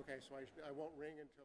Okay, so I won't ring until...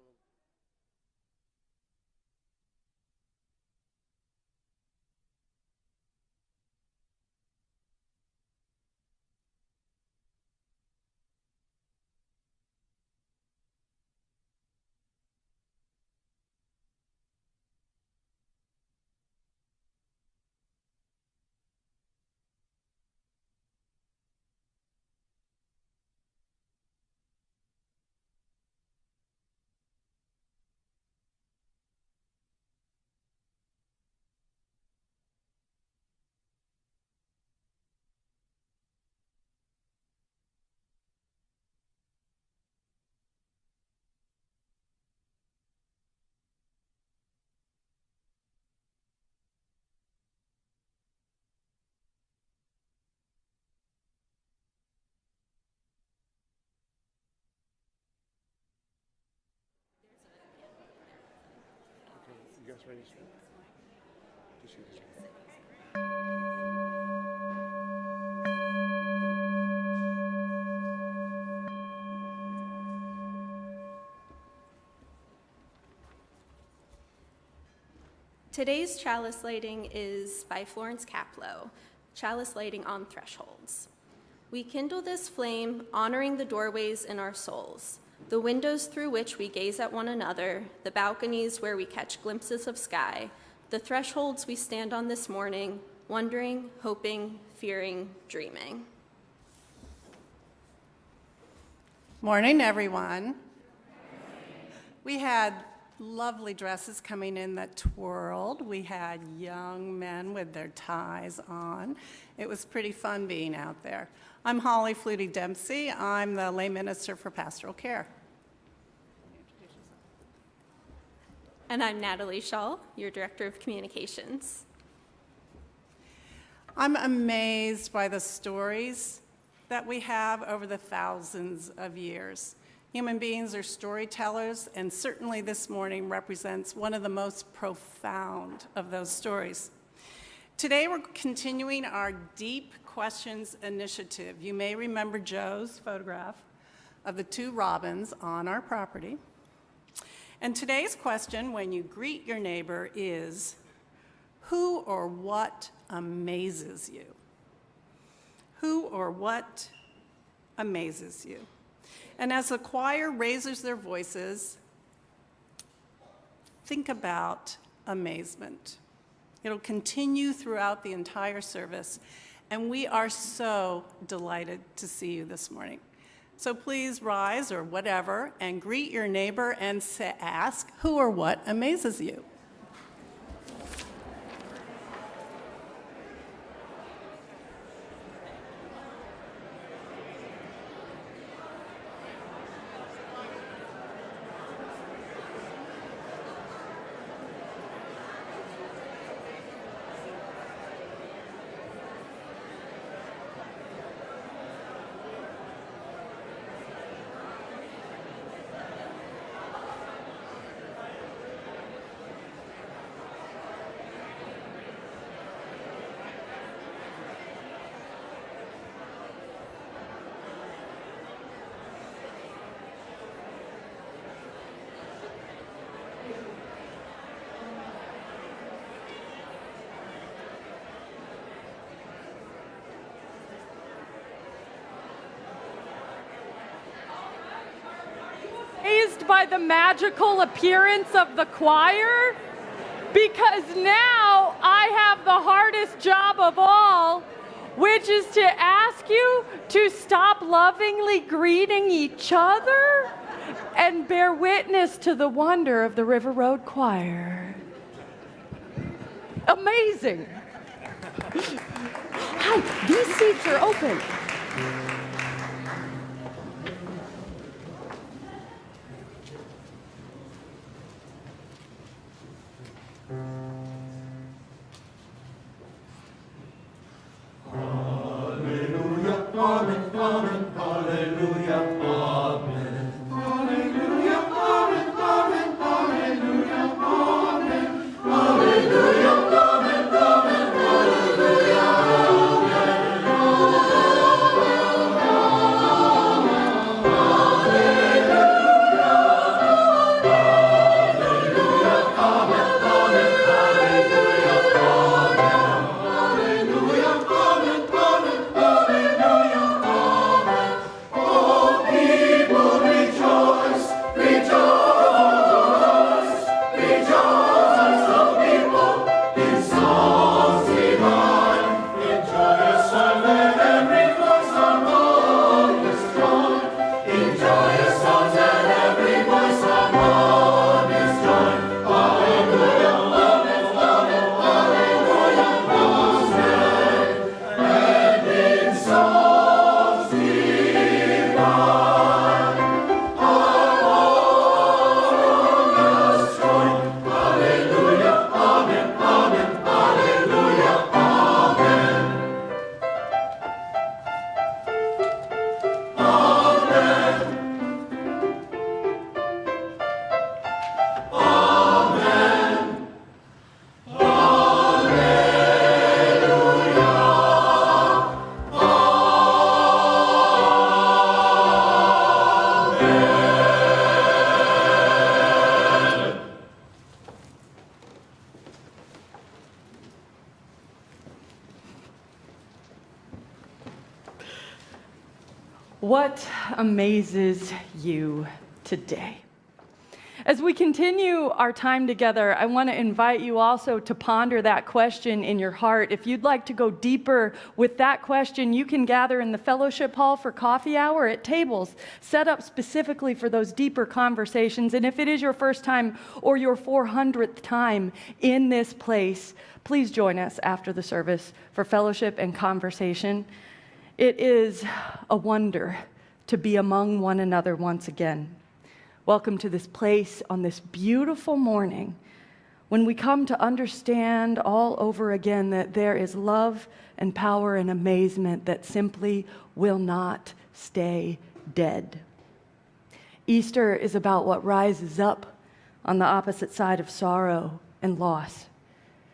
Okay, you guys ready to speak? Just see this one. Today's chalice lighting is by Florence Caplow, Chalice Lighting on Thresholds. We kindle this flame, honoring the doorways in our souls, the windows through which we gaze at one another, the balconies where we catch glimpses of sky, the thresholds we stand on this morning, wondering, hoping, fearing, dreaming. Morning, everyone. We had lovely dresses coming in that twirled. We had young men with their ties on. It was pretty fun being out there. I'm Holly Flutie Dempsey. I'm the lay minister for pastoral care. And I'm Natalie Shaw, your Director of Communications. I'm amazed by the stories that we have over the thousands of years. Human beings are storytellers, and certainly this morning represents one of the most profound of those stories. Today we're continuing our Deep Questions initiative. You may remember Joe's photograph of the two robins on our property. And today's question, when you greet your neighbor, is, who or what amazes you? Who or what amazes you? And as the choir raises their voices, think about amazement. It'll continue throughout the entire service, and we are so delighted to see you this morning. So please rise or whatever and greet your neighbor and ask who or what amazes you. By the magical appearance of the choir, because now I have the hardest job of all, which is to ask you to stop lovingly greeting each other and bear witness to the wonder of the River Road Choir. Amazing. Hi, these seats are open. What amazes you today? As we continue our time together, I want to invite you also to ponder that question in your heart. If you'd like to go deeper with that question, you can gather in the fellowship hall for coffee hour at tables set up specifically for those deeper conversations. And if it is your first time or your 400th time in this place, please join us after the service for fellowship and conversation. It is a wonder to be among one another once again. Welcome to this place on this beautiful morning when we come to understand all over again that there is love and power and amazement that simply will not stay dead. Easter is about what rises up on the opposite side of sorrow and loss.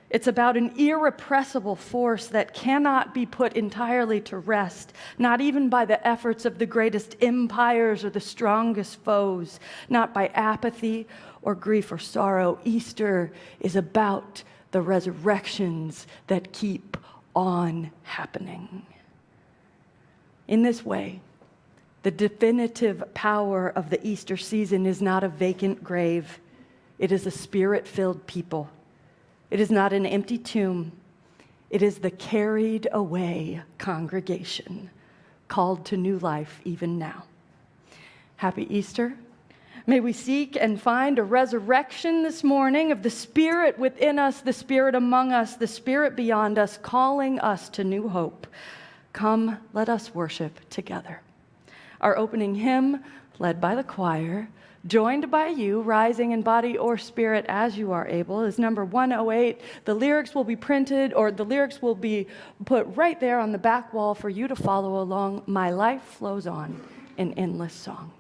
It's about an irrepressible force that cannot be put entirely to rest, not even by the efforts of the greatest empires or the strongest foes, not by apathy or grief or sorrow. Easter is about the resurrections that keep on happening. In this way, the definitive power of the Easter season is not a vacant grave. It is a spirit-filled people. It is not an empty tomb. It is the carried away congregation called to new life even now. Happy Easter. May we seek and find a resurrection this morning of the Spirit within us, the Spirit among us, the Spirit beyond us, calling us to new hope. Come, let us worship together. Our opening hymn, led by the choir, joined by you, rising in body or spirit as you are able, is number 108. The lyrics will be printed, or the lyrics will be put right there on the back wall for you to follow along. My life flows on, an endless song.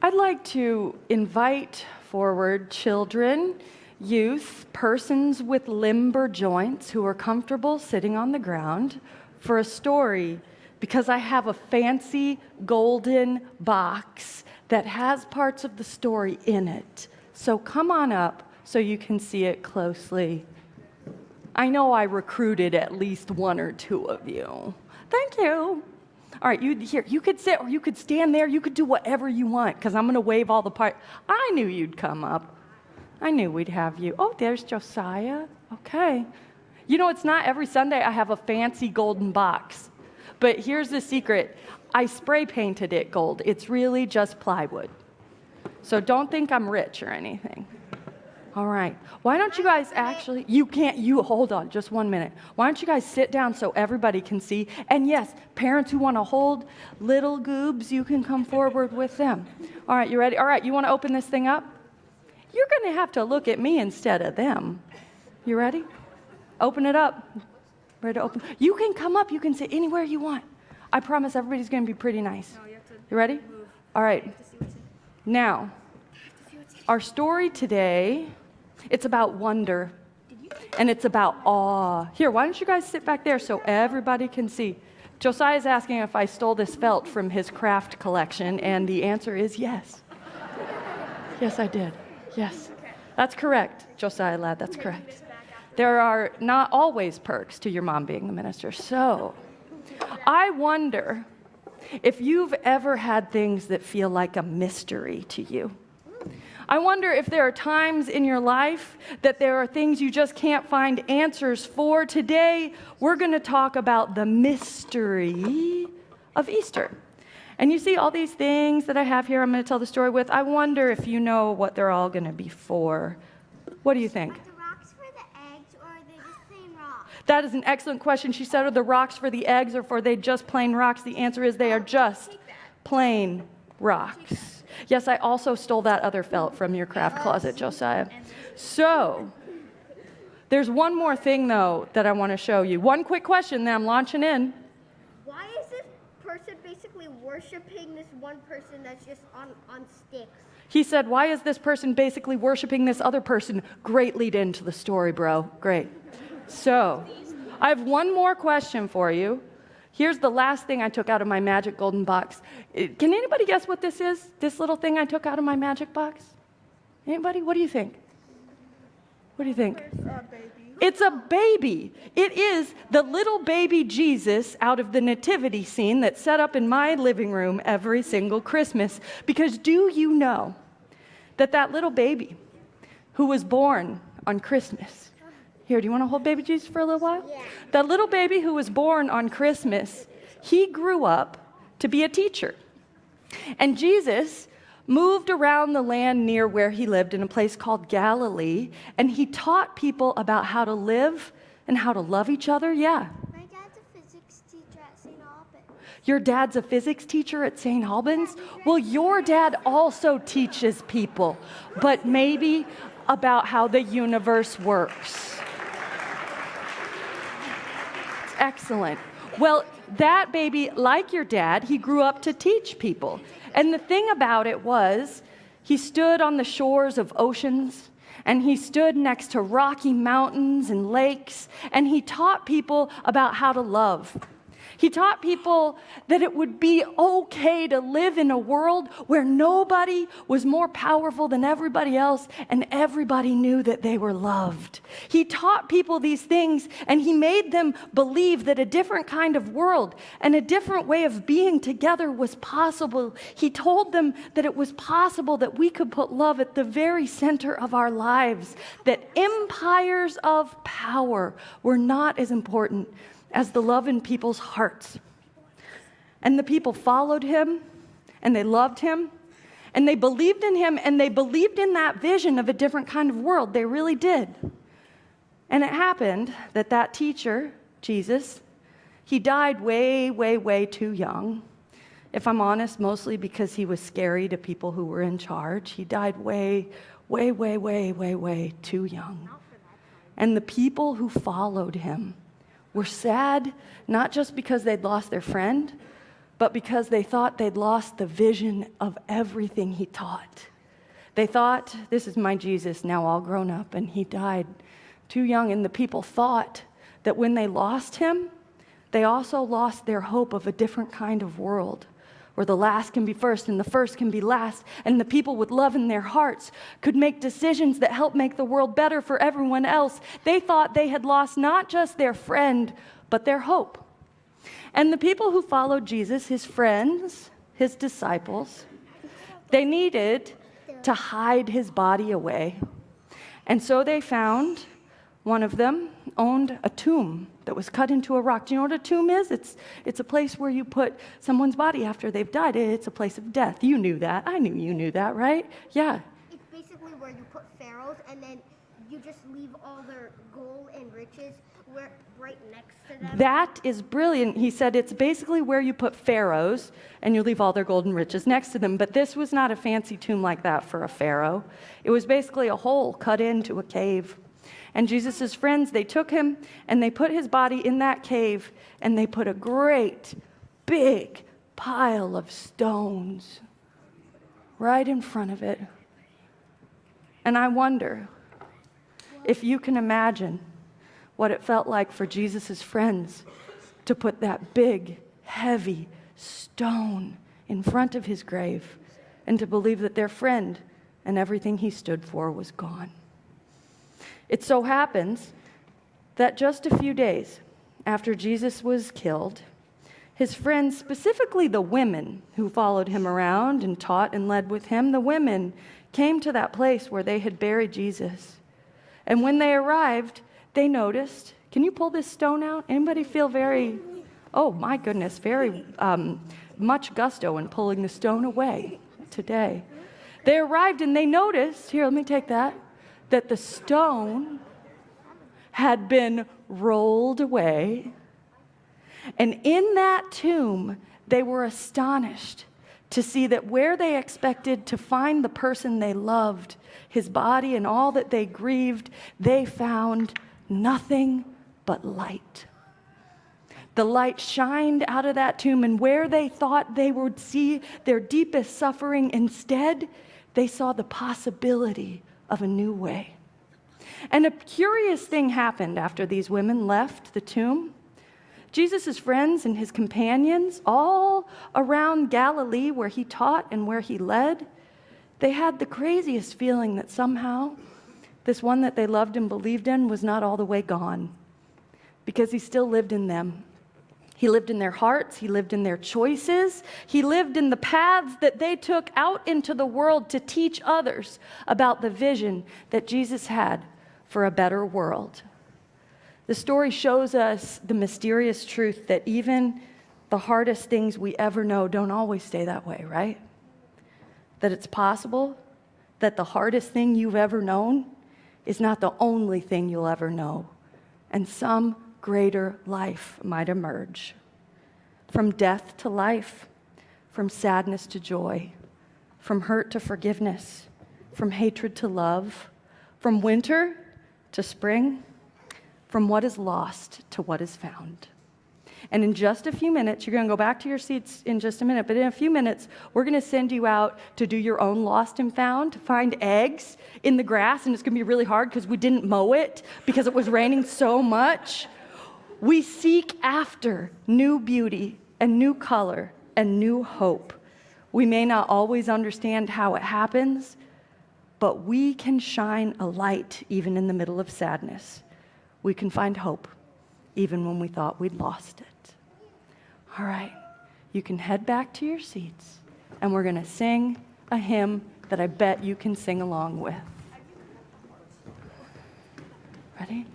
I'd like to invite forward children, youth, persons with limber joints who are comfortable sitting on the ground for a story, because I have a fancy golden box that has parts of the story in it. So come on up so you can see it closely. I know I recruited at least one or two of you. Thank you. All right, you could sit or you could stand there. You could do whatever you want, because I'm going to wave all the parts. I knew you'd come up. I knew we'd have you. Oh, there's Josiah. Okay. You know, it's not every Sunday I have a fancy golden box. But here's the secret. I spray painted it gold. It's really just plywood. So don't think I'm rich or anything. All right. Why don't you guys actually, hold on just 1 minute. Why don't you guys sit down so everybody can see? And yes, parents who want to hold little goobs, you can come forward with them. All right, you ready? All right, you want to open this thing up? You're going to have to look at me instead of them. You ready? Open it up. Ready to open? You can come up. You can sit anywhere you want. I promise everybody's going to be pretty nice. You ready? All right. Now, our story today, it's about wonder, and it's about awe. Here, why don't you guys sit back there so everybody can see? Josiah's asking if I stole this felt from his craft collection, and the answer is yes. Yes, I did. Yes. That's correct, Josiah lad, that's correct. There are not always perks to your mom being the minister. So, I wonder if you've ever had things that feel like a mystery to you. I wonder if there are times in your life that there are things you just can't find answers for. Today, we're going to talk about the mystery of Easter. And you see all these things that I have here I'm going to tell the story with. I wonder if you know what they're all going to be for. What do you think? Are the rocks for the eggs, or are they just plain rocks? That is an excellent question. She said, are the rocks for the eggs, or are they just plain rocks? The answer is they are just plain rocks. Yes, I also stole that other felt from your craft closet, Josiah. So, there's one more thing, though, that I want to show you. One quick question, then I'm launching in. Why is this person basically worshiping this one person that's just on sticks? He said, why is this person basically worshiping this other person? Great lead into the story, bro. Great. So, I have one more question for you. Here's the last thing I took out of my magic golden box. Can anybody guess what this is? This little thing I took out of my magic box? Anybody? What do you think? What do you think? It's a baby. It is the little baby Jesus out of the nativity scene that's set up in my living room every single Christmas. Because do you know that that little baby who was born on Christmas, here, do you want to hold baby Jesus for a little while? Yeah. That little baby who was born on Christmas, he grew up to be a teacher. And Jesus moved around the land near where he lived in a place called Galilee, and he taught people about how to live and how to love each other. Yeah. My dad's a physics teacher at St. Albans. Your dad's a physics teacher at St. Albans? Well, your dad also teaches people, but maybe about how the universe works. Excellent. Well, that baby, like your dad, he grew up to teach people. And the thing about it was, he stood on the shores of oceans, and he stood next to rocky mountains and lakes, and he taught people about how to love. He taught people that it would be okay to live in a world where nobody was more powerful than everybody else and everybody knew that they were loved. He taught people these things and he made them believe that a different kind of world and a different way of being together was possible. He told them that it was possible that we could put love at the very center of our lives, that empires of power were not as important as the love in people's hearts. And the people followed him, and they loved him, and they believed in him, and they believed in that vision of a different kind of world. They really did. And it happened that that teacher, Jesus, he died way, way, way too young. If I'm honest, mostly because he was scary to people who were in charge. He died way, way, way, way, way, way too young. And the people who followed him were sad, not just because they'd lost their friend, but because they thought they'd lost the vision of everything he taught. They thought, this is my Jesus now all grown up, and he died too young. And the people thought that when they lost him, they also lost their hope of a different kind of world, where the last can be first and the first can be last, and the people with love in their hearts could make decisions that help make the world better for everyone else. They thought they had lost not just their friend, but their hope. And the people who followed Jesus, his friends, his disciples, they needed to hide his body away. And so they found one of them owned a tomb that was cut into a rock. Do you know what a tomb is? It's a place where you put someone's body after they've died. It's a place of death. You knew that. I knew you knew that, right? Yeah. It's basically where you put pharaohs and then you just leave all their gold and riches right next to them. That is brilliant. He said it's basically where you put pharaohs and you leave all their gold and riches next to them. But this was not a fancy tomb like that for a pharaoh. It was basically a hole cut into a cave. And Jesus' friends, they took him and they put his body in that cave and they put a great big pile of stones right in front of it. And I wonder if you can imagine what it felt like for Jesus' friends to put that big, heavy stone in front of his grave and to believe that their friend and everything he stood for was gone. It so happens that just a few days after Jesus was killed, his friends, specifically the women who followed him around and taught and led with him, the women came to that place where they had buried Jesus. And when they arrived, they noticed, can you pull this stone out? Anybody feel very, oh my goodness, very much gusto in pulling the stone away today. They arrived and they noticed, here, let me take that the stone had been rolled away. And in that tomb, they were astonished to see that where they expected to find the person they loved, his body and all that they grieved, they found nothing but light. The light shined out of that tomb, and where they thought they would see their deepest suffering, instead, they saw the possibility of a new way. And a curious thing happened after these women left the tomb. Jesus' friends and his companions, all around Galilee where he taught and where he led, they had the craziest feeling that somehow this one that they loved and believed in was not all the way gone, because he still lived in them. He lived in their hearts. He lived in their choices. He lived in the paths that they took out into the world to teach others about the vision that Jesus had for a better world. The story shows us the mysterious truth that even the hardest things we ever know don't always stay that way, right? That it's possible that the hardest thing you've ever known is not the only thing you'll ever know, and some greater life might emerge. From death to life, from sadness to joy, from hurt to forgiveness, from hatred to love, from winter to spring, from what is lost to what is found. And in just a few minutes, you're going to go back to your seats in just a minute, but in a few minutes, we're going to send you out to do your own lost and found, to find eggs in the grass, and it's going to be really hard because we didn't mow it because it was raining so much. We seek after new beauty and new color and new hope. We may not always understand how it happens, but we can shine a light even in the middle of sadness. We can find hope even when we thought we'd lost it. All right, you can head back to your seats, and we're going to sing a hymn that I bet you can sing along with. Ready?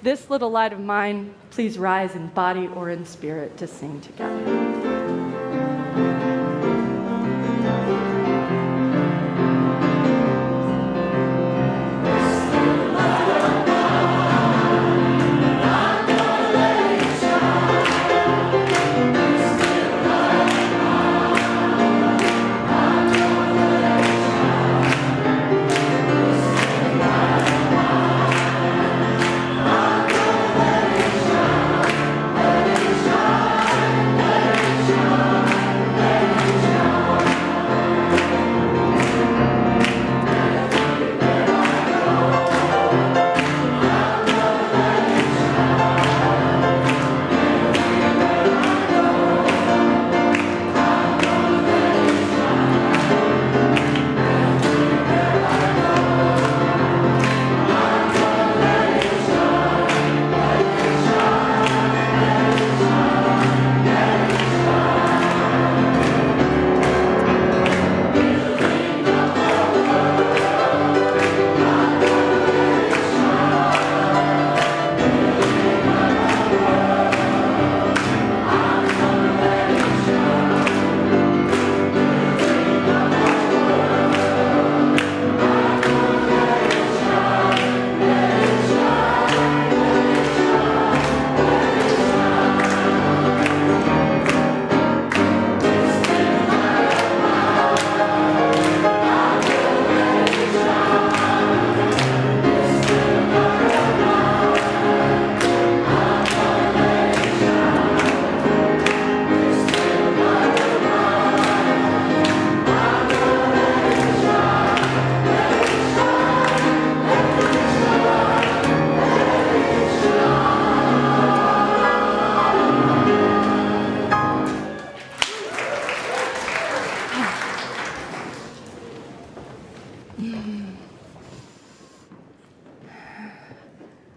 This little light of mine, please rise in body or in spirit to sing together.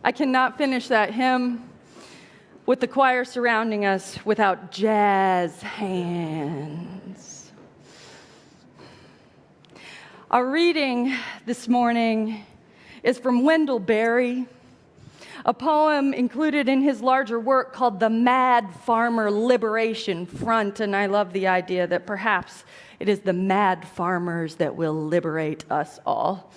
I cannot finish that hymn with the choir surrounding us without jazz hands. Our reading this morning is from Wendell Berry, a poem included in his larger work called The Mad Farmer Liberation Front, and I love the idea that perhaps it is the mad farmers that will liberate us all.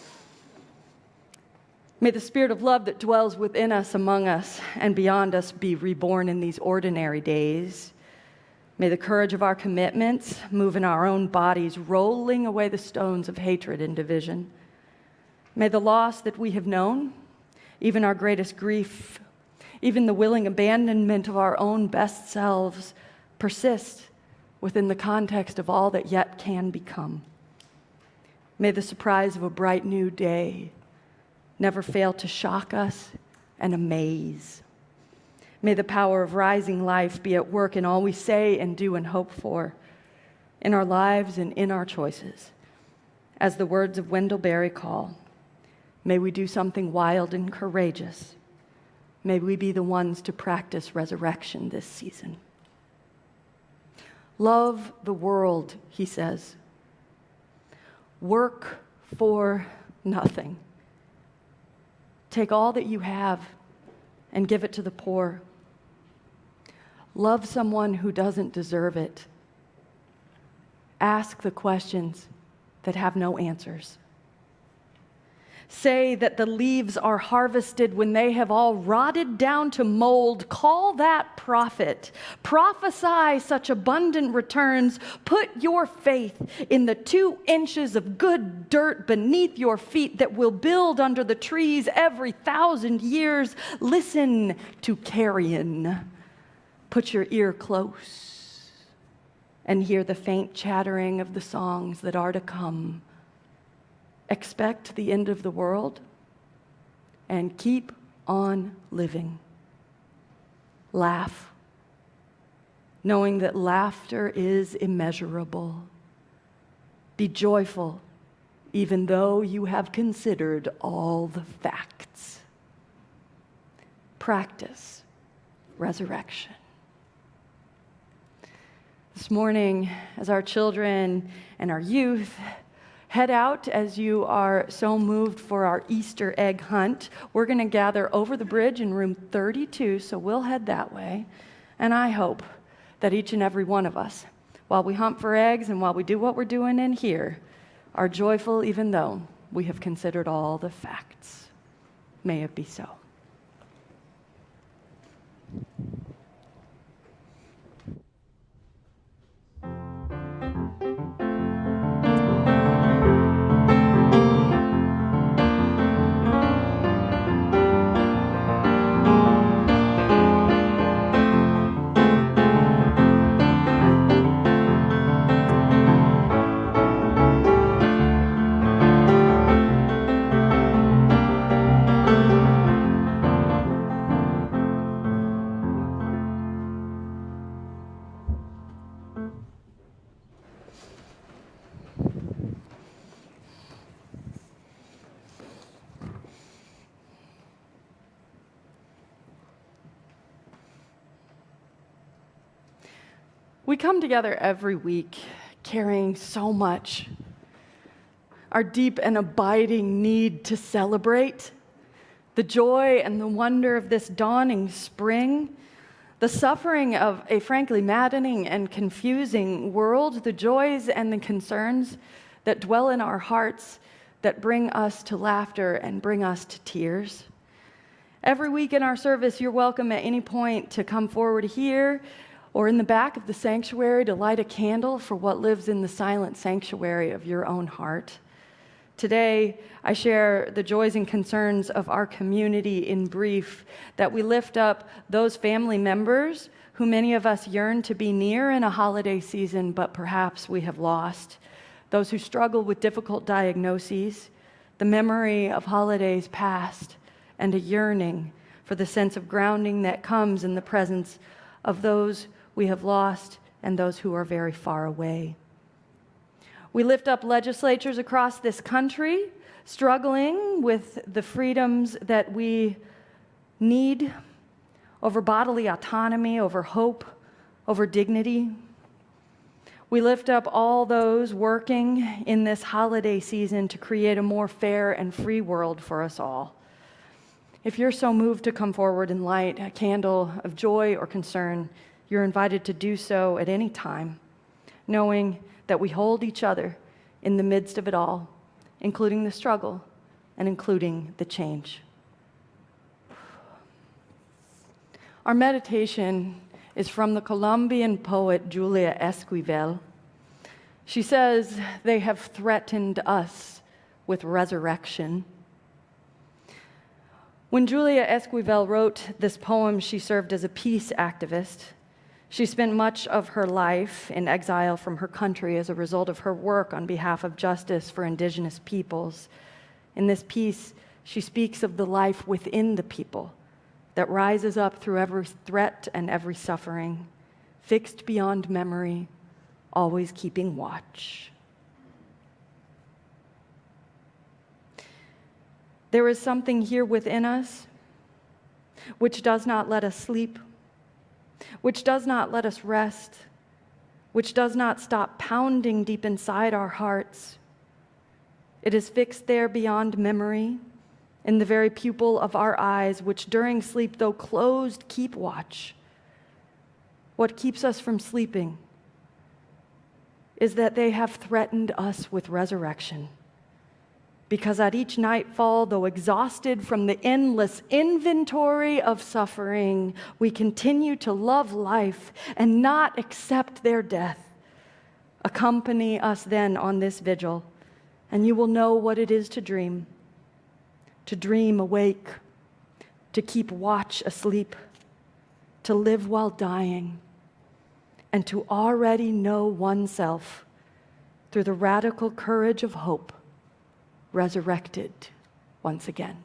May the spirit of love that dwells within us, among us, and beyond us be reborn in these ordinary days. May the courage of our commitments move in our own bodies, rolling away the stones of hatred and division. May the loss that we have known, even our greatest grief, even the willing abandonment of our own best selves, persist within the context of all that yet can become. May the surprise of a bright new day never fail to shock us and amaze. May the power of rising life be at work in all we say and do and hope for, in our lives and in our choices. As the words of Wendell Berry call, may we do something wild and courageous. May we be the ones to practice resurrection this season. Love the world, he says. Work for nothing. Take all that you have and give it to the poor. Love someone who doesn't deserve it. Ask the questions that have no answers. Say that the leaves are harvested when they have all rotted down to mold. Call that profit. Prophesy such abundant returns. Put your faith in the 2 inches of good dirt beneath your feet that will build under the trees every 1,000 years. Listen to carrion. Put your ear close and hear the faint chattering of the songs that are to come. Expect the end of the world and keep on living. Laugh, knowing that laughter is immeasurable. Be joyful, even though you have considered all the facts. Practice resurrection. This morning, as our children and our youth head out, as you are so moved for our Easter egg hunt, we're going to gather over the bridge in room 32, so we'll head that way. And I hope that each and every one of us, while we hunt for eggs and while we do what we're doing in here, are joyful even though we have considered all the facts. May it be so. We come together every week carrying so much. Our deep and abiding need to celebrate the joy and the wonder of this dawning spring, the suffering of a frankly maddening and confusing world, the joys and the concerns that dwell in our hearts that bring us to laughter and bring us to tears. Every week in our service, you're welcome at any point to come forward here or in the back of the sanctuary to light a candle for what lives in the silent sanctuary of your own heart. Today, I share the joys and concerns of our community in brief, that we lift up those family members who many of us yearn to be near in a holiday season, but perhaps we have lost, those who struggle with difficult diagnoses, the memory of holidays past, and a yearning for the sense of grounding that comes in the presence of those we have lost and those who are very far away. We lift up legislatures across this country struggling with the freedoms that we need, over bodily autonomy, over hope, over dignity. We lift up all those working in this holiday season to create a more fair and free world for us all. If you're so moved to come forward and light a candle of joy or concern, you're invited to do so at any time, knowing that we hold each other in the midst of it all, including the struggle and including the change. Our meditation is from the Colombian poet Julia Esquivel. She says, "They have threatened us with resurrection." When Julia Esquivel wrote this poem, she served as a peace activist. She spent much of her life in exile from her country as a result of her work on behalf of justice for indigenous peoples. In this piece, she speaks of the life within the people that rises up through every threat and every suffering, fixed beyond memory, always keeping watch. There is something here within us which does not let us sleep, which does not let us rest, which does not stop pounding deep inside our hearts. It is fixed there beyond memory, in the very pupil of our eyes, which during sleep, though closed, keep watch. What keeps us from sleeping is that they have threatened us with resurrection. Because at each nightfall, though exhausted from the endless inventory of suffering, we continue to love life and not accept their death. Accompany us then on this vigil, and you will know what it is to dream awake, to keep watch asleep, to live while dying, and to already know oneself through the radical courage of hope, resurrected once again.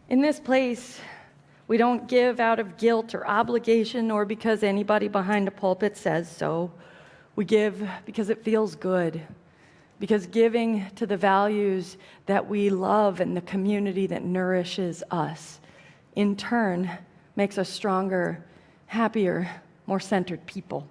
In this place, we don't give out of guilt or obligation or because anybody behind a pulpit says so. We give because it feels good, because giving to the values that we love and the community that nourishes us, in turn, makes us stronger, happier, more centered people.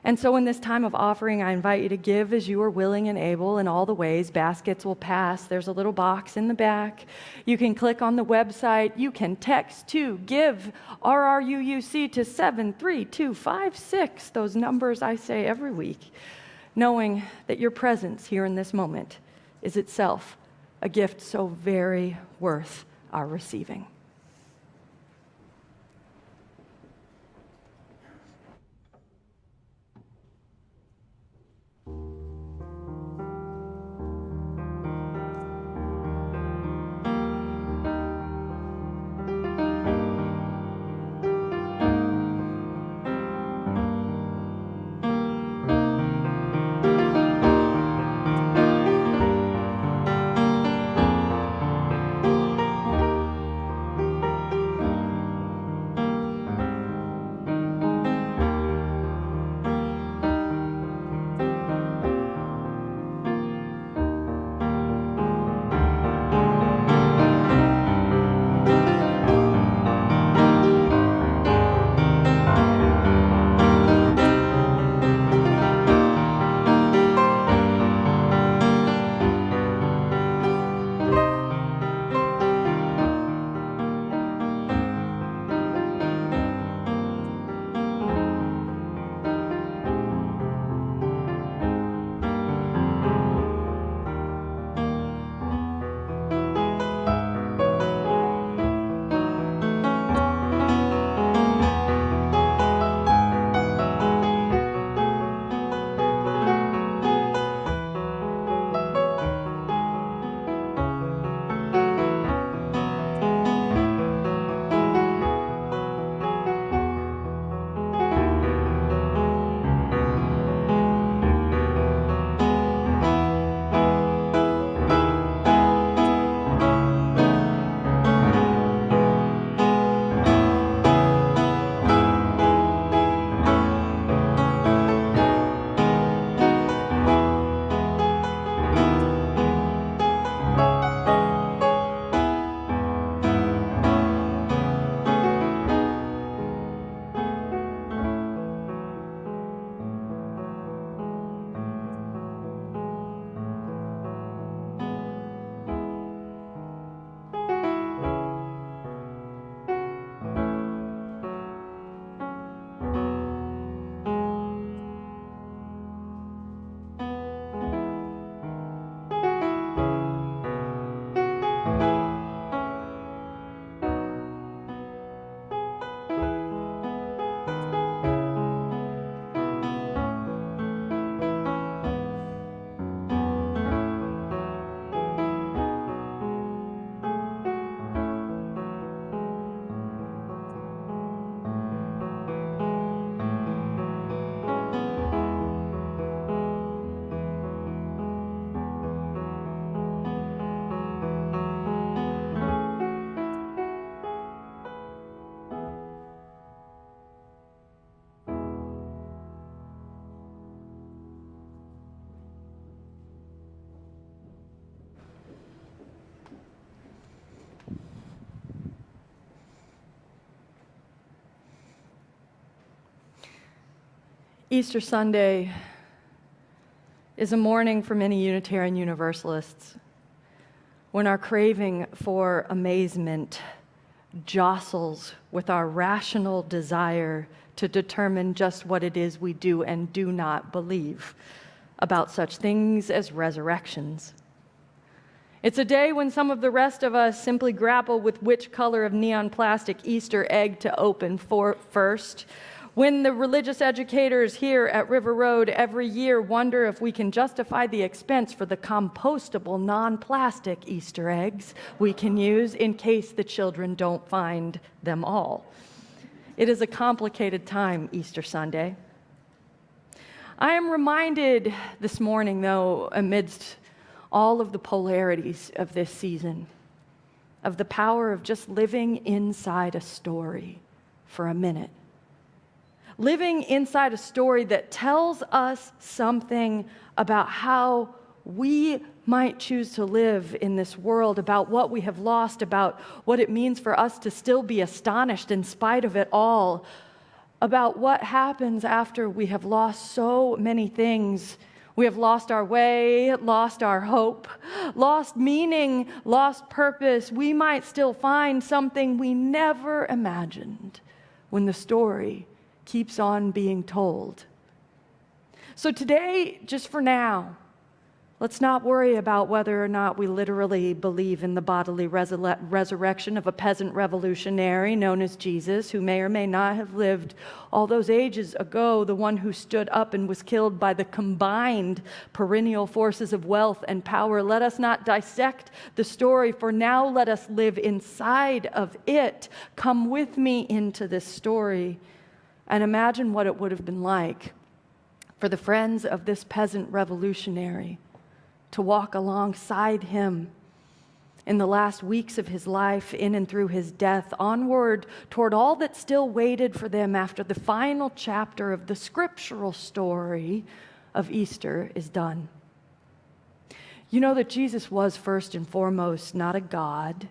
And so in this time of offering, I invite you to give as you are willing and able in all the ways. Baskets will pass. There's a little box in the back. You can click on the website. You can text to give RRUUC to 73256, those numbers I say every week, knowing that your presence here in this moment is itself a gift so very worth our receiving. Easter Sunday is a morning for many Unitarian Universalists when our craving for amazement jostles with our rational desire to determine just what it is we do and do not believe about such things as resurrections. It's a day when some of the rest of us simply grapple with which color of neon plastic Easter egg to open first, when the religious educators here at River Road every year wonder if we can justify the expense for the compostable non-plastic Easter eggs we can use in case the children don't find them all. It is a complicated time, Easter Sunday. I am reminded this morning, though, amidst all of the polarities of this season, of the power of just living inside a story for a minute. Living inside a story that tells us something about how we might choose to live in this world, about what we have lost, about what it means for us to still be astonished in spite of it all, about what happens after we have lost so many things. We have lost our way, lost our hope, lost meaning, lost purpose. We might still find something we never imagined when the story keeps on being told. So today, just for now, let's not worry about whether or not we literally believe in the bodily resurrection of a peasant revolutionary known as Jesus, who may or may not have lived all those ages ago, the one who stood up and was killed by the combined perennial forces of wealth and power. Let us not dissect the story, for now let us live inside of it. Come with me into this story and imagine what it would have been like for the friends of this peasant revolutionary to walk alongside him in the last weeks of his life, in and through his death, onward toward all that still waited for them after the final chapter of the scriptural story of Easter is done. You know that Jesus was first and foremost not a god,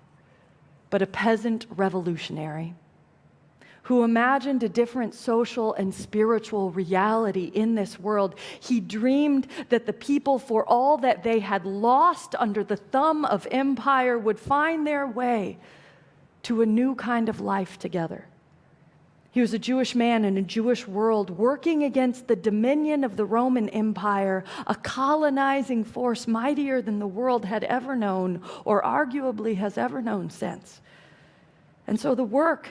but a peasant revolutionary who imagined a different social and spiritual reality in this world. He dreamed that the people, for all that they had lost under the thumb of empire, would find their way to a new kind of life together. He was a Jewish man in a Jewish world working against the dominion of the Roman Empire, a colonizing force mightier than the world had ever known, or arguably has ever known since. And so the work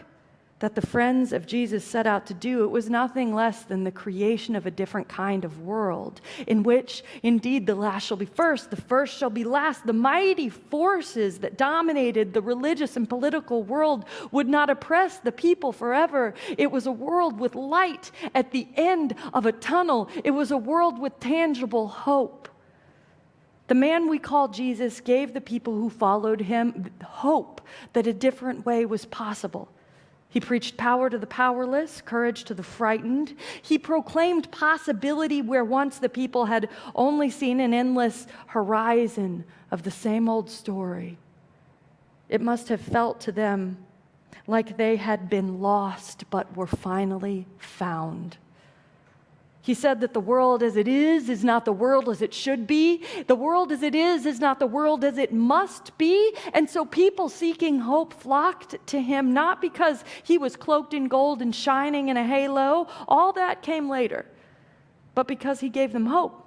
that the friends of Jesus set out to do, it was nothing less than the creation of a different kind of world, in which, indeed, the last shall be first, the first shall be last. The mighty forces that dominated the religious and political world would not oppress the people forever. It was a world with light at the end of a tunnel. It was a world with tangible hope. The man we call Jesus gave the people who followed him hope that a different way was possible. He preached power to the powerless, courage to the frightened. He proclaimed possibility where once the people had only seen an endless horizon of the same old story. It must have felt to them like they had been lost but were finally found. He said that the world as it is not the world as it should be. The world as it is not the world as it must be. And so people seeking hope flocked to him, not because he was cloaked in gold and shining in a halo. All that came later. But because he gave them hope.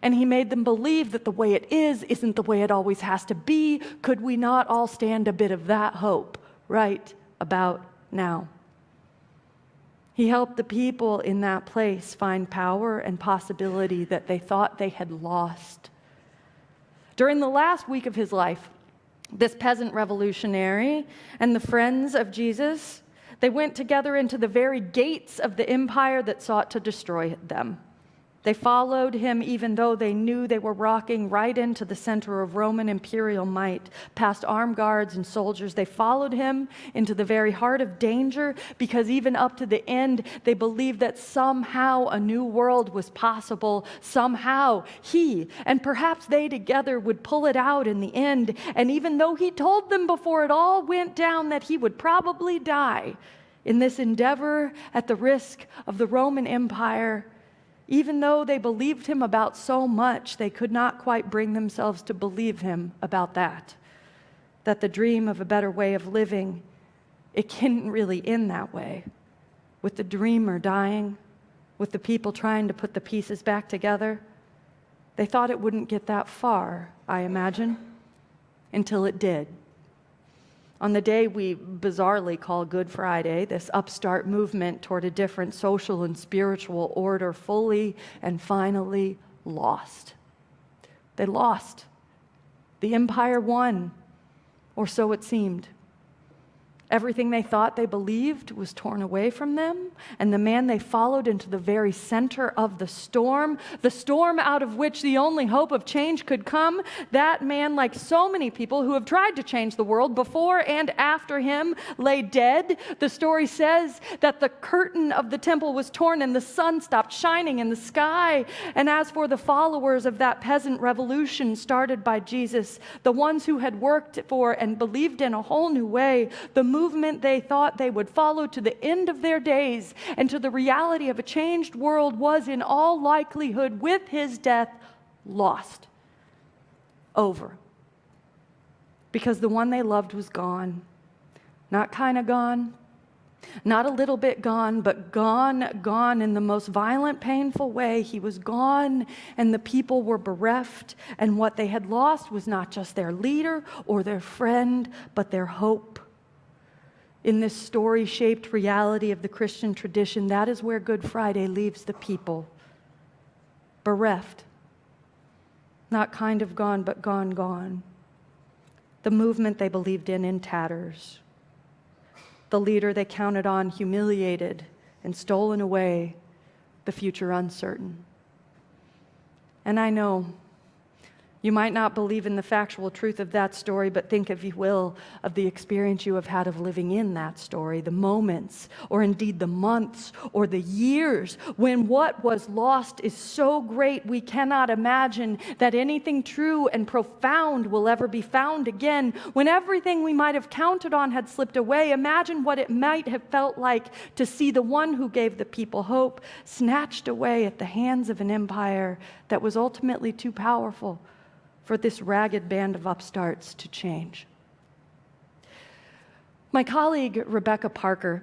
And he made them believe that the way it is isn't the way it always has to be. Could we not all stand a bit of that hope right about now? He helped the people in that place find power and possibility that they thought they had lost. During the last week of his life, this peasant revolutionary and the friends of Jesus, they went together into the very gates of the empire that sought to destroy them. They followed him even though they knew they were rocking right into the center of Roman imperial might. Past armed guards and soldiers, they followed him into the very heart of danger because even up to the end, they believed that somehow a new world was possible. Somehow he and perhaps they together would pull it out in the end. And even though he told them before it all went down that he would probably die in this endeavor at the risk of the Roman Empire, even though they believed him about so much, they could not quite bring themselves to believe him about that the dream of a better way of living, it couldn't really end that way, with the dreamer dying, with the people trying to put the pieces back together. They thought it wouldn't get that far, I imagine, until it did. On the day we bizarrely call Good Friday, this upstart movement toward a different social and spiritual order fully and finally lost. They lost. The empire won, or so it seemed. Everything they thought they believed was torn away from them, and the man they followed into the very center of the storm out of which the only hope of change could come, that man, like so many people who have tried to change the world before and after him, lay dead. The story says that the curtain of the temple was torn and the sun stopped shining in the sky. And as for the followers of that peasant revolution started by Jesus, the ones who had worked for and believed in a whole new way, the movement they thought they would follow to the end of their days and to the reality of a changed world was in all likelihood, with his death, lost. Over. Because the one they loved was gone. Not kind of gone, not a little bit gone, but gone in the most violent, painful way. He was gone, and the people were bereft, and what they had lost was not just their leader or their friend, but their hope. In this story-shaped reality of the Christian tradition, that is where Good Friday leaves the people. Bereft. Not kind of gone, but gone. The movement they believed in tatters. The leader they counted on humiliated and stolen away, the future uncertain. And I know you might not believe in the factual truth of that story, but think, if you will, of the experience you have had of living in that story, the moments, or indeed the months, or the years, when what was lost is so great we cannot imagine that anything true and profound will ever be found again. When everything we might have counted on had slipped away, imagine what it might have felt like to see the one who gave the people hope snatched away at the hands of an empire that was ultimately too powerful for this ragged band of upstarts to change. My colleague, Rebecca Parker,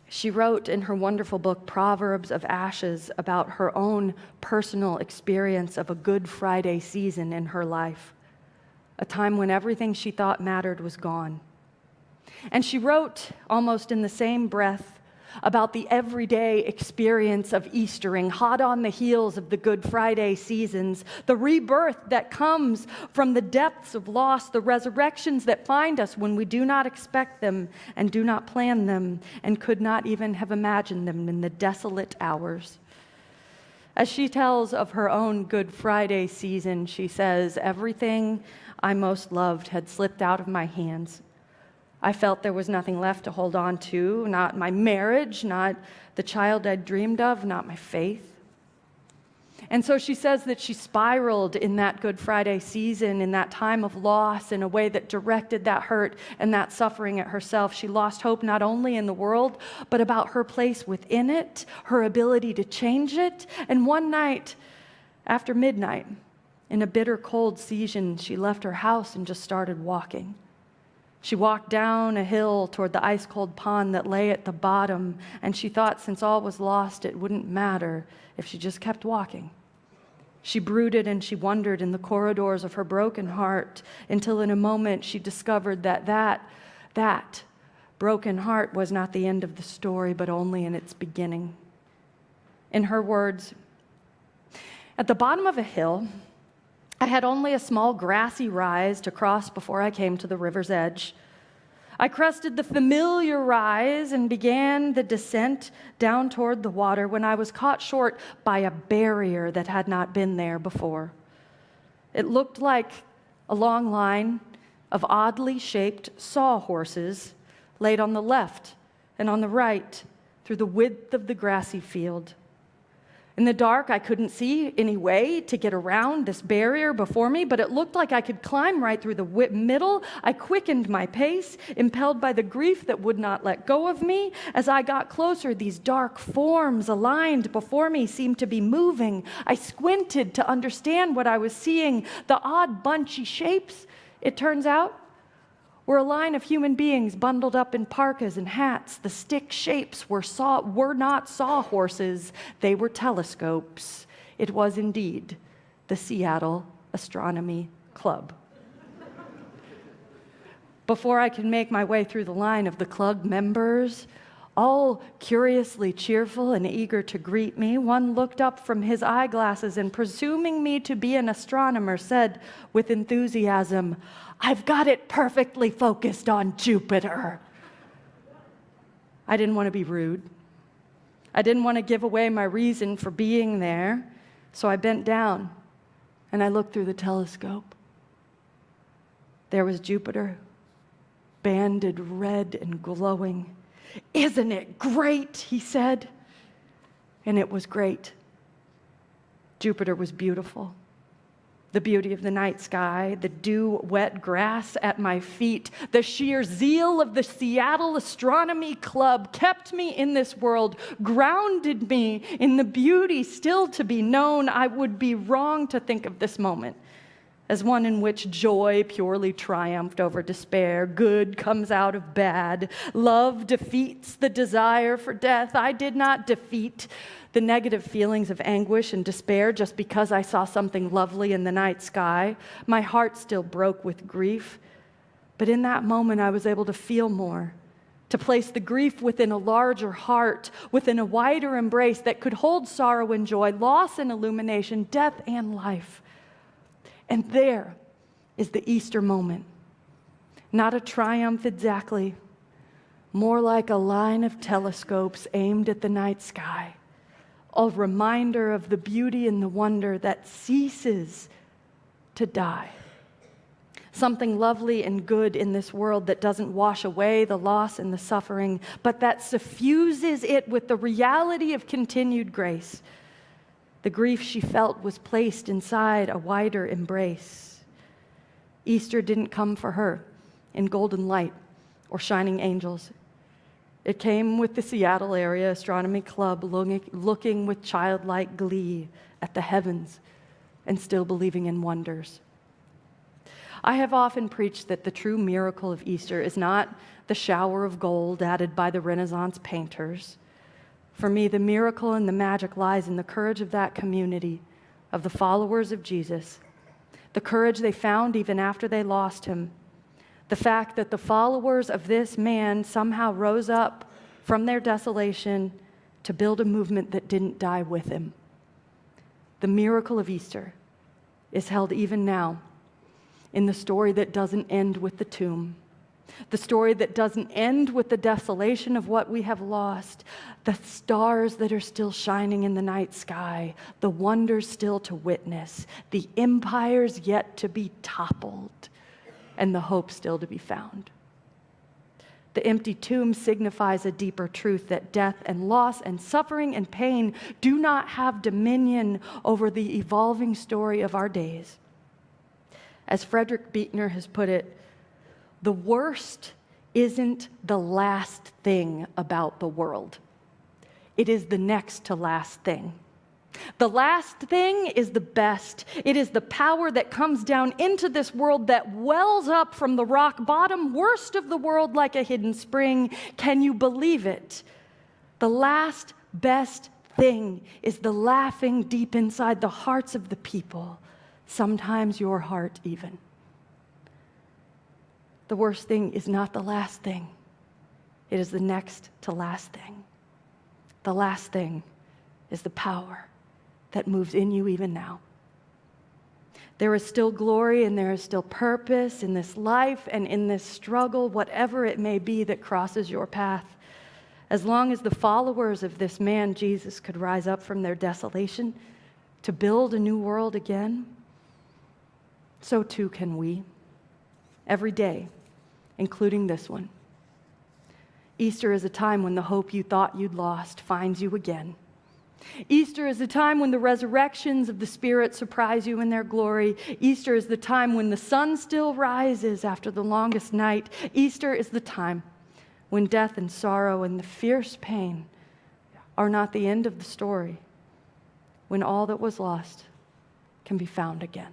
she wrote in her wonderful book, Proverbs of Ashes, about her own personal experience of a Good Friday season in her life, a time when everything she thought mattered was gone. And she wrote, almost in the same breath, about the everyday experience of Eastering, hot on the heels of the Good Friday seasons, the rebirth that comes from the depths of loss, the resurrections that find us when we do not expect them and do not plan them and could not even have imagined them in the desolate hours. As she tells of her own Good Friday season, she says, "Everything I most loved had slipped out of my hands. I felt there was nothing left to hold on to, not my marriage, not the child I'd dreamed of, not my faith." And so she says that she spiraled in that Good Friday season, in that time of loss, in a way that directed that hurt and that suffering at herself. She lost hope not only in the world, but about her place within it, her ability to change it. And one night, after midnight, in a bitter cold season, she left her house and just started walking. She walked down a hill toward the ice-cold pond that lay at the bottom, and she thought since all was lost, it wouldn't matter if she just kept walking. She brooded and she wondered in the corridors of her broken heart until in a moment she discovered that broken heart was not the end of the story, but only in its beginning. In her words, "At the bottom of a hill, I had only a small grassy rise to cross before I came to the river's edge. I crested the familiar rise and began the descent down toward the water when I was caught short by a barrier that had not been there before. It looked like a long line of oddly shaped sawhorses laid on the left and on the right through the width of the grassy field. In the dark, I couldn't see any way to get around this barrier before me, but it looked like I could climb right through the middle. I quickened my pace, impelled by the grief that would not let go of me. As I got closer, these dark forms aligned before me seemed to be moving. I squinted to understand what I was seeing. The odd bunchy shapes, it turns out, were a line of human beings bundled up in parkas and hats. The stick shapes were not sawhorses, they were telescopes. It was indeed the Seattle Astronomy Club. Before I could make my way through the line of the club members, all curiously cheerful and eager to greet me, one looked up from his eyeglasses and, presuming me to be an astronomer, said with enthusiasm, "I've got it perfectly focused on Jupiter." I didn't want to be rude. I didn't want to give away my reason for being there, so I bent down and I looked through the telescope. There was Jupiter, banded red and glowing. "Isn't it great?" he said. And it was great. Jupiter was beautiful. The beauty of the night sky, the dew-wet grass at my feet, the sheer zeal of the Seattle Astronomy Club kept me in this world, grounded me in the beauty still to be known. I would be wrong to think of this moment as one in which joy purely triumphed over despair, good comes out of bad, love defeats the desire for death. I did not defeat the negative feelings of anguish and despair just because I saw something lovely in the night sky. My heart still broke with grief, but in that moment I was able to feel more, to place the grief within a larger heart, within a wider embrace that could hold sorrow and joy, loss and illumination, death and life. And there is the Easter moment. Not a triumph exactly, more like a line of telescopes aimed at the night sky, a reminder of the beauty and the wonder that ceases to die. Something lovely and good in this world that doesn't wash away the loss and the suffering, but that suffuses it with the reality of continued grace. The grief she felt was placed inside a wider embrace. Easter didn't come for her in golden light or shining angels. It came with the Seattle Area Astronomy Club looking with childlike glee at the heavens and still believing in wonders. I have often preached that the true miracle of Easter is not the shower of gold added by the Renaissance painters. For me, the miracle and the magic lies in the courage of that community, of the followers of Jesus, the courage they found even after they lost him, the fact that the followers of this man somehow rose up from their desolation to build a movement that didn't die with him. The miracle of Easter is held even now in the story that doesn't end with the tomb, the story that doesn't end with the desolation of what we have lost, the stars that are still shining in the night sky, the wonders still to witness, the empires yet to be toppled, and the hope still to be found. The empty tomb signifies a deeper truth that death and loss and suffering and pain do not have dominion over the evolving story of our days. As Frederick Buechner has put it, the worst isn't the last thing about the world. It is the next to last thing. The last thing is the best. It is the power that comes down into this world that wells up from the rock bottom, worst of the world, like a hidden spring. Can you believe it? The last best thing is the laughing deep inside the hearts of the people, sometimes your heart even. The worst thing is not the last thing. It is the next to last thing. The last thing is the power that moves in you even now. There is still glory and there is still purpose in this life and in this struggle, whatever it may be that crosses your path. As long as the followers of this man, Jesus, could rise up from their desolation to build a new world again, so too can we, every day, including this one. Easter is a time when the hope you thought you'd lost finds you again. Easter is the time when the resurrections of the Spirit surprise you in their glory. Easter is the time when the sun still rises after the longest night. Easter is the time when death and sorrow and the fierce pain are not the end of the story, when all that was lost can be found again.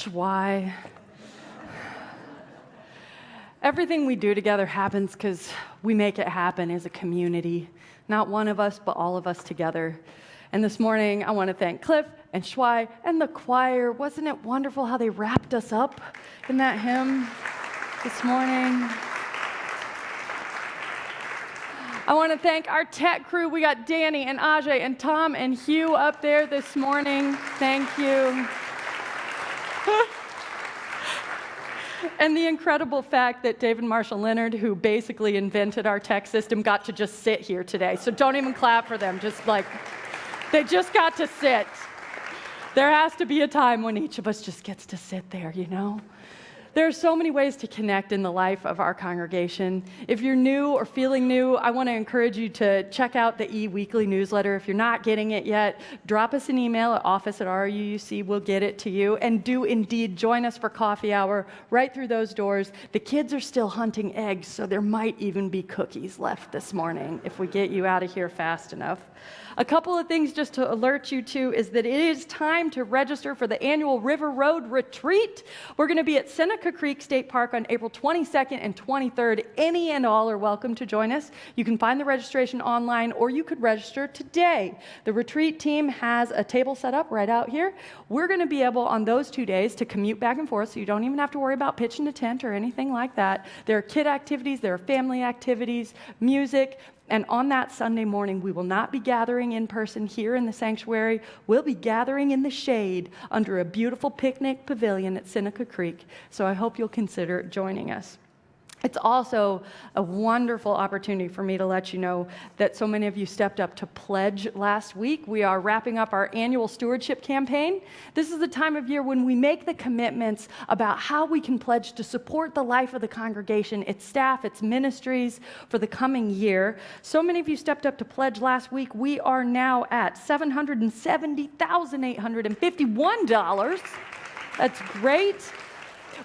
Shwai. Everything we do together happens because we make it happen as a community. Not one of us, but all of us together. And this morning, I want to thank Cliff and Shwai and the choir. Wasn't it wonderful how they wrapped us up in that hymn this morning? I want to thank our tech crew. We got Danny and Ajay and Tom and Hugh up there this morning. Thank you. And the incredible fact that David Marshall Leonard, who basically invented our tech system, got to just sit here today. So don't even clap for them. They just got to sit. There has to be a time when each of us just gets to sit there, you know? There are so many ways to connect in the life of our congregation. If you're new or feeling new, I want to encourage you to check out the e-weekly newsletter. If you're not getting it yet, drop us an email at office@ruuc. We'll get it to you. And do indeed join us for coffee hour right through those doors. The kids are still hunting eggs, so there might even be cookies left this morning if we get you out of here fast enough. A couple of things just to alert you to is that it is time to register for the annual River Road Retreat. We're going to be at Seneca Creek State Park on April 22nd and 23rd. Any and all are welcome to join us. You can find the registration online, or you could register today. The retreat team has a table set up right out here. We're going to be able on those 2 days to commute back and forth, so you don't even have to worry about pitching a tent or anything like that. There are kid activities, there are family activities, music. And on that Sunday morning, we will not be gathering in person here in the sanctuary. We'll be gathering in the shade under a beautiful picnic pavilion at Seneca Creek. So I hope you'll consider joining us. It's also a wonderful opportunity for me to let you know that so many of you stepped up to pledge last week. We are wrapping up our annual stewardship campaign. This is the time of year when we make the commitments about how we can pledge to support the life of the congregation, its staff, its ministries for the coming year. So many of you stepped up to pledge last week. We are now at $770,851. That's great.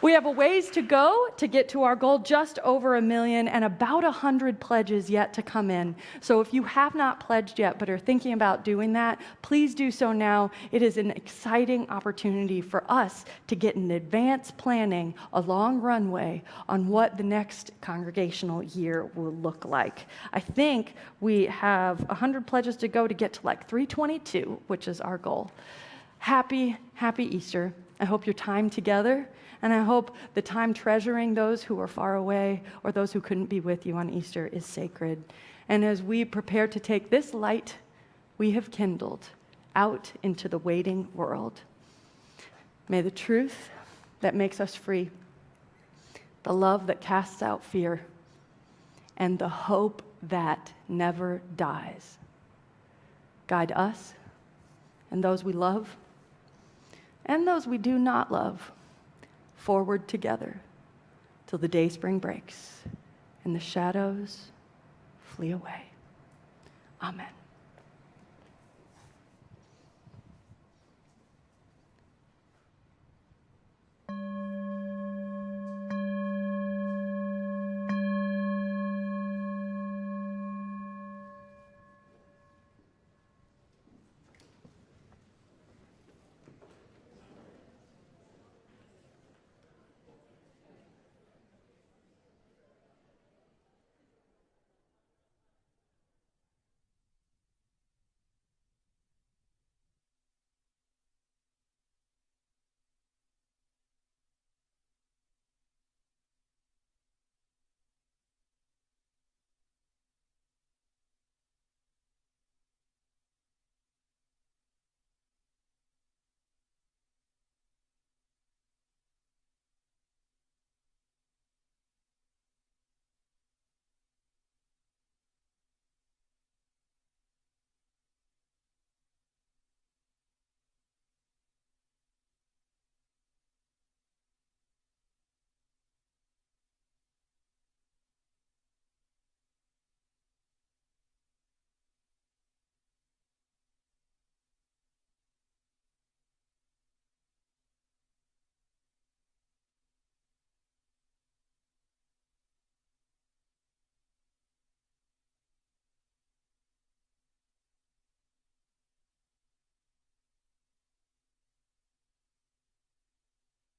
We have a ways to go to get to our goal, just over 1 million, and about 100 pledges yet to come in. So if you have not pledged yet but are thinking about doing that, please do so now. It is an exciting opportunity for us to get an advanced planning, a long runway on what the next congregational year will look like. I think we have 100 pledges to go to get to like 322, which is our goal. Happy Easter. I hope your time together, and I hope the time treasuring those who are far away or those who couldn't be with you on Easter is sacred. And as we prepare to take this light we have kindled out into the waiting world, may the truth that makes us free, the love that casts out fear, and the hope that never dies guide us and those we love and those we do not love forward together till the day spring breaks and the shadows flee away. Amen.